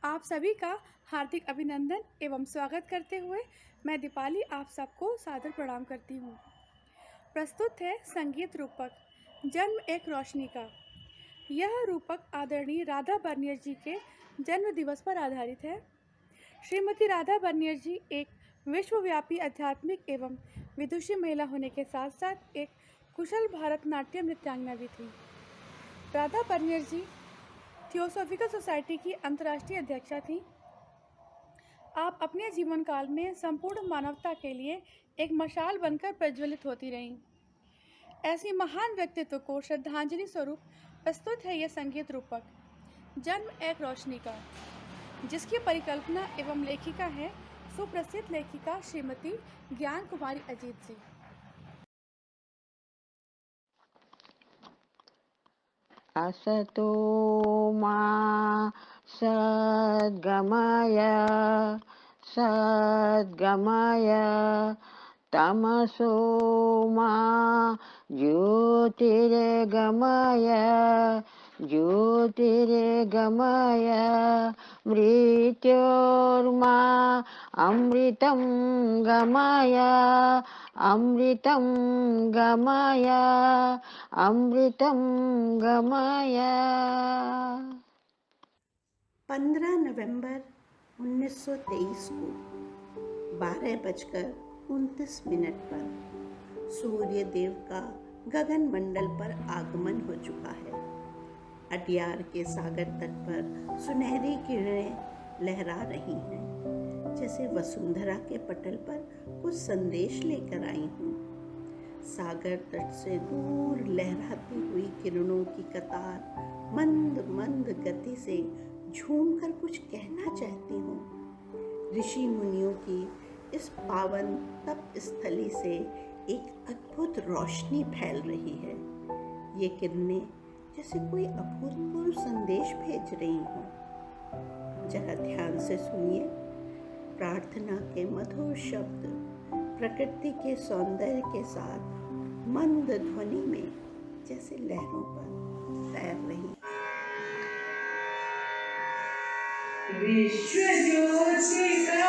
आप सभी का हार्दिक अभिनंदन एवं स्वागत करते हुए मैं दीपाली आप सबको सादर प्रणाम करती हूँ। प्रस्तुत है संगीत रूपक जन्म एक रोशनी का। यह रूपक आदरणीय राधा बर्नियर जी के जन्म दिवस पर आधारित है। श्रीमती राधा बर्नियर जी एक विश्वव्यापी आध्यात्मिक एवं विदुषी महिला होने के साथ साथ एक कुशल भारतनाट्यम नृत्यांगना भी थी। राधा बर्नियर जी थियोसॉफिकल सोसाइटी की अंतर्राष्ट्रीय अध्यक्षा थी। आप अपने जीवन काल में संपूर्ण मानवता के लिए एक मशाल बनकर प्रज्वलित होती रहीं। ऐसी महान व्यक्तित्व को श्रद्धांजलि स्वरूप प्रस्तुत है यह संगीत रूपक जन्म एक रोशनी का, जिसकी परिकल्पना एवं लेखिका है सुप्रसिद्ध लेखिका श्रीमती ज्ञान कुमारी अजीत जी। असतो मा सद्गमय तमसो मा ज्योतिर्गमय मृत्योर्मा अमृतं गमय अमृतं गमय। 15 नवंबर 1923 को 12:29 पर सूर्य देव का गगन मंडल पर आगमन हो चुका है। अटियार के सागर तट पर सुनहरी किरणें लहरा रही हैं, जैसे वसुंधरा के पटल पर कुछ संदेश लेकर आई हूँ। सागर तट से दूर लहराती हुई किरणों की कतार मंद मंद गति से झूमकर कुछ कहना चाहती हूँ। ऋषि मुनियों की इस पावन तप स्थली से एक अद्भुत रोशनी फैल रही है। ये किरणें जैसे कोई अभूतपूर्व संदेश भेज रही हों। जरा ध्यान से सुनिए। प्रार्थना के मधुर शब्द प्रकृति के सौंदर्य के साथ मंद ध्वनि में जैसे लहरों पर तैर रही। विश्व ज्योति का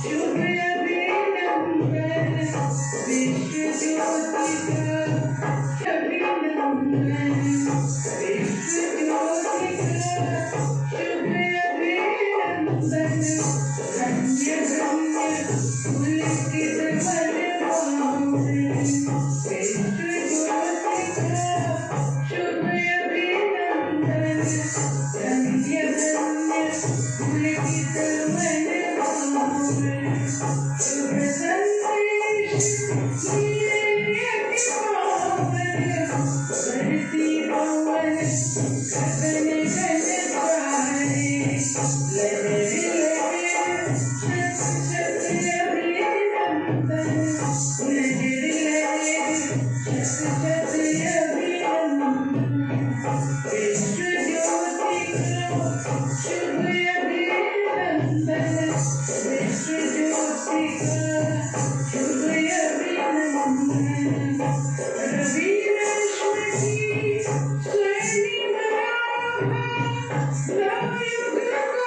शुभ अभिनंदन, विश्व ज्योति का अभिनंदन, विश्व ज्योति का शुभ अभिनंदन। धन्य धन्य पुलकित बलवान, विश्व ज्योति का शुभ अभिनंदन। धन्य धन्य पुलकित बलवान, शुभ संदेश धरती पवन गगन गन तारे, लहर लहर शत शत अभिनंदन, लहर लहर शत शत अभिनंदन। विश्व ज्योति का शुभ अभिनंदन, विश्व ज्योति का शुभ अभिनंदन। रवि रश्मि स्वर्णिमया नवयुग कारक से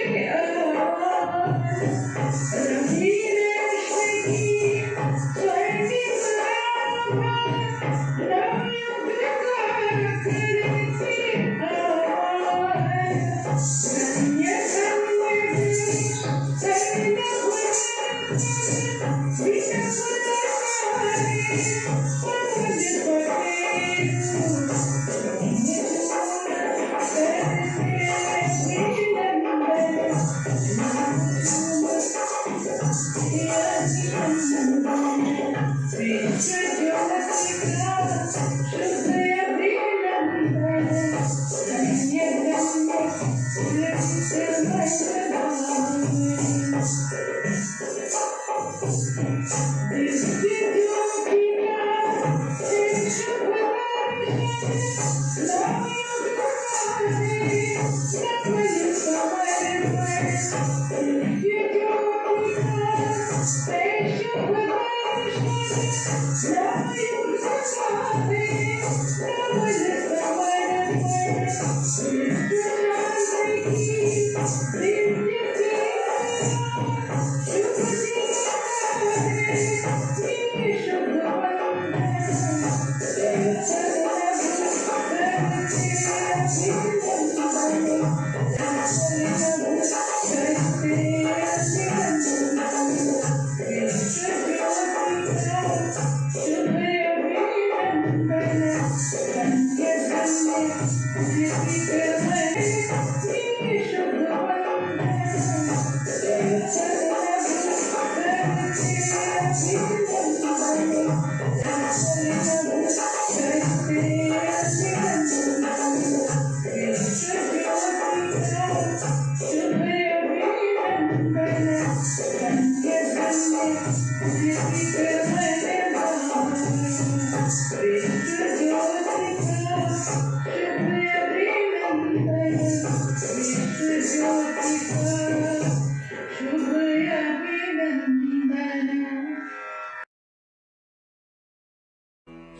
आवाज। रवि रश्मि स्वर्णिमया नवयुग कारक से आवाज। धन्य धन्य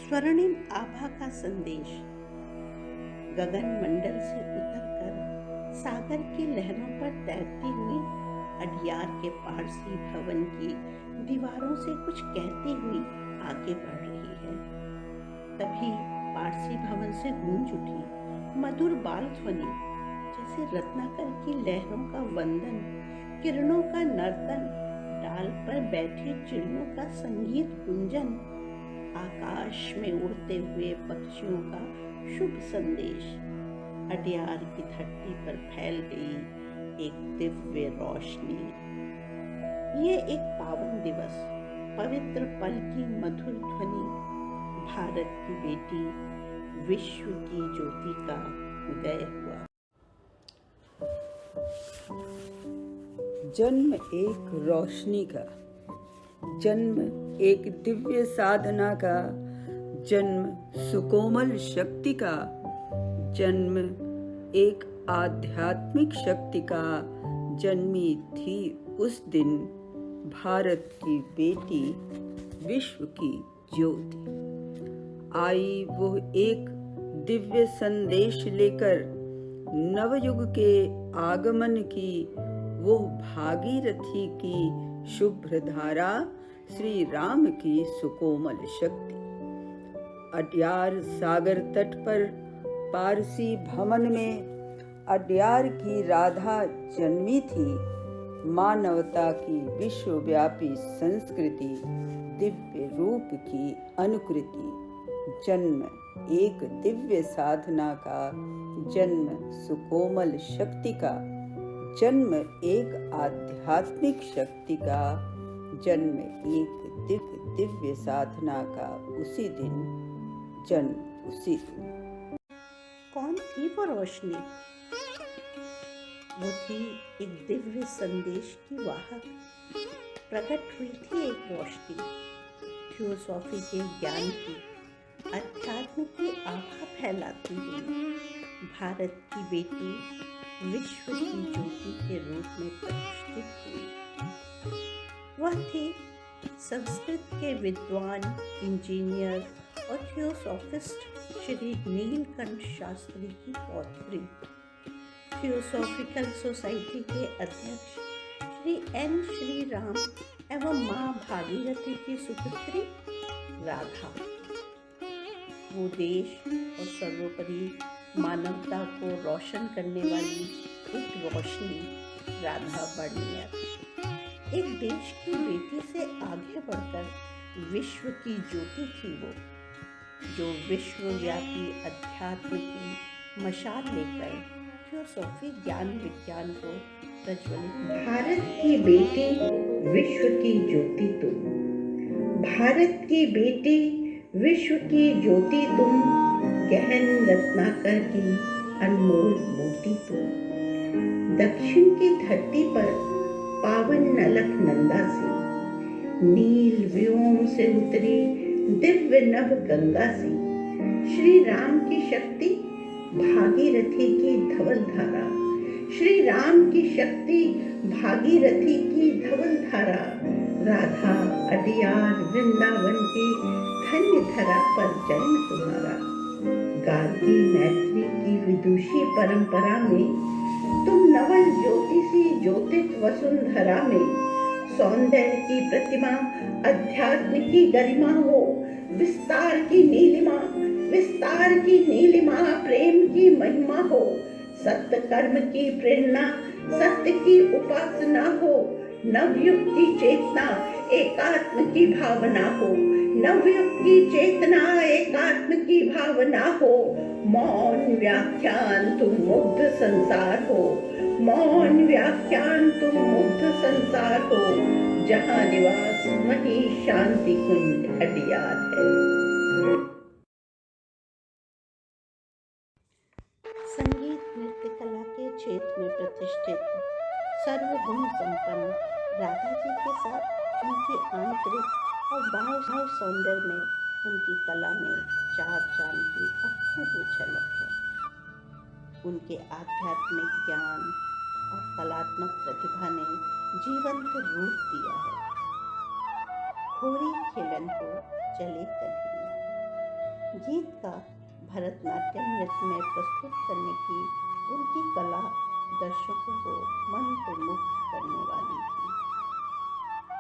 स्वर्णिम आभा का संदेश। गगन मंडल से उतरकर सागर की लहरों पर तैरती हुई अडियार के पारसी भवन की दीवारों से कुछ कहती हुई आगे बढ़ रही है। तभी पारसी भवन से गूंज उठी मधुर बाल ध्वनि, जैसे रत्नाकर की लहरों का वंदन, किरणों का नर्तन, डाल पर बैठे चिड़ियों का संगीत गुंजन, आकाश में उड़ते हुए पक्षियों का शुभ संदेश। अडियार की धरती पर फैल गई एक दिव्य रोशनी। ये एक पावन दिवस, पवित्र पल की मधुर ध्वनि, भारत की बेटी, विश्व की ज्योति का उदय हुआ। जन्म एक रोशनी का, जन्म एक दिव्य साधना का, जन्म सुकोमल शक्ति का, जन्म एक आध्यात्मिक शक्ति का। जन्मी थी उस दिन भारत की बेटी, विश्व की ज्योति। आई वो एक दिव्य संदेश लेकर, नवयुग के आगमन की वो भागीरथी की शुभ्र धारा, श्री राम की सुकोमल शक्ति। अडियार सागर तट पर पारसी भवन में अडियार की राधा जन्मी थी। मानवता की विश्वव्यापी संस्कृति, दिव्य रूप की अनुकृति। जन्म एक दिव्य साधना का, जन्म सुकोमल शक्ति का, जन्म एक आध्यात्मिक शक्ति का, जन्म एक दिव्य साधना का। उसी दिन जन्म, उसी दिन। कौन थी वो रोशनी? वो थी एक दिव्य संदेश की वाहक। प्रकट हुई थी एक रोशनी, थियोसॉफी के ज्ञान की, अध्यात्म की आभा फैलाती हुई भारत की बेटी, विश्व की ज्योति के रूप में प्रतिष्ठित हुई। वह थी संस्कृत के विद्वान, इंजीनियर और थियोसॉफिस्ट श्री नीलकंठ शास्त्री की पौत्री, थियोसॉफिकल सोसाइटी के अध्यक्ष श्री एन श्री राम एवं मां भागीरथी की सुपुत्री राधा। वो देश और सर्वोपरि मानवता को रोशन करने वाली एक रोशनी, राधा बर्नियर। एक देश की बेटी से आगे बढ़कर विश्व की ज्योति थी वो, जो विश्वव्यापी अध्यात्म की मशाल लेकर थियोसॉफी ज्ञान विज्ञान को प्रज्वलित। भारत की बेटी, विश्व की ज्योति तुम। भारत की बेटी, विश्व की ज्योति तुम। गहन रत्नाकर की अनमोल मोती तुम। दक्षिण की धरती पर पावन नलक नंदा सी, नील व्योम से उतरी दिव्य नभ गंगा सी। श्री राम की शक्ति, भागीरथी की धवल धारा। श्री राम की शक्ति, भागीरथी की धवल धारा। राधा अडियार वृंदावन की धन्य धरा पर जन्म तुम्हारा। गार्गी मैत्री की विदुषी परंपरा में तुम नवल ज्योति सी ज्योतित वसुंधरा में। सौंदर्य की प्रतिमा, अध्यात्म की गरिमा हो, विस्तार की नीलिमा, विस्तार की नीलिमा, प्रेम की महिमा हो। सत्य कर्म की प्रेरणा, सत्य की उपासना हो। नवयुग की चेतना, एकात्म की भावना हो। नवयुग की चेतना, एकात्म की भावना हो। मौन व्याख्यान तुम मुग्ध संसार हो। मौन व्याख्यान तुम मुग्ध संसार हो। जहाँ निवास वहीं शांति कुंज अडियार है। संगीत नृत्य कला के क्षेत्र में प्रतिष्ठित, सर्वगुण संपन्न राधा जी के साथ उनकी आंतरिक और बाह्य सौंदर्य में, उनकी कला में चार चांद की अपूर्व झलक है। उनके आध्यात्मिक ज्ञान और कलात्मक प्रतिभा ने जीवंत रूप दिया है। होरी खेलन को चले कन्हैया गीत का भरतनाट्यम नृत्य में प्रस्तुत करने की उनकी कला दर्शकों को मंत्रमुग्ध करने वाली थी।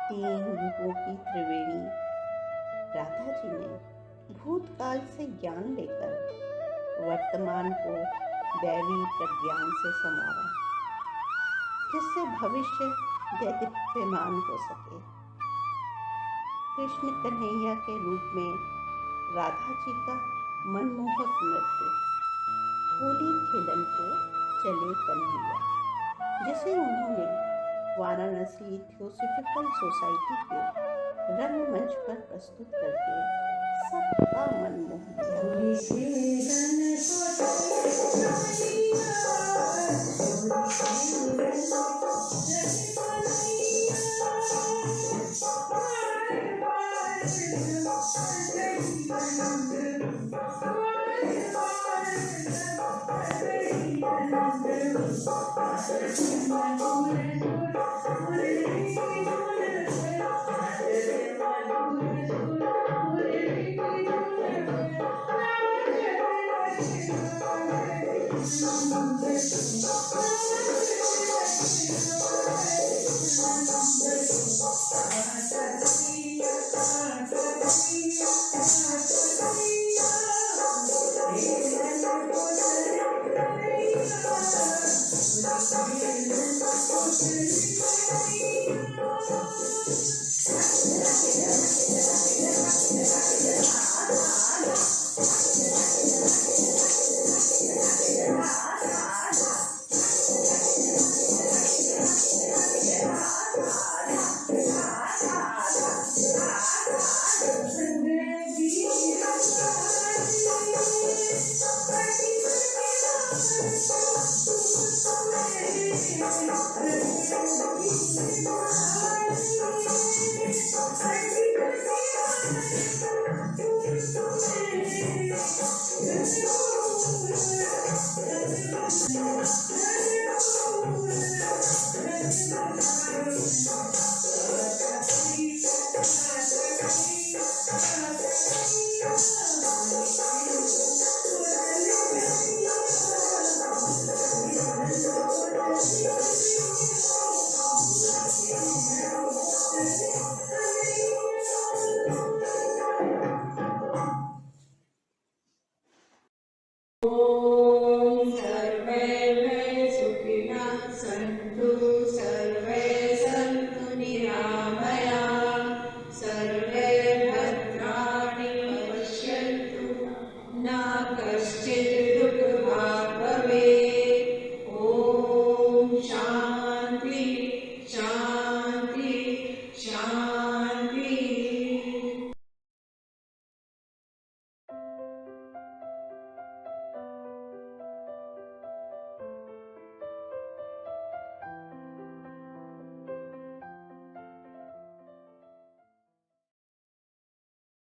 3 युगों की त्रिवेणी राधा जी ने भूतकाल से ज्ञान लेकर वर्तमान को दैवी प्रज्ञान से संवारा, जिससे भविष्य दैदीप्यमान हो सके। कृष्ण कन्हैया के रूप में राधा जी का मनमोहक नृत्य होली खेलन को चले कन्हैया, जिसे उन्होंने वाराणसी थियोसॉफिकल सोसाइटी के रंगमंच पर प्रस्तुत करके सबका मन मोह लिया।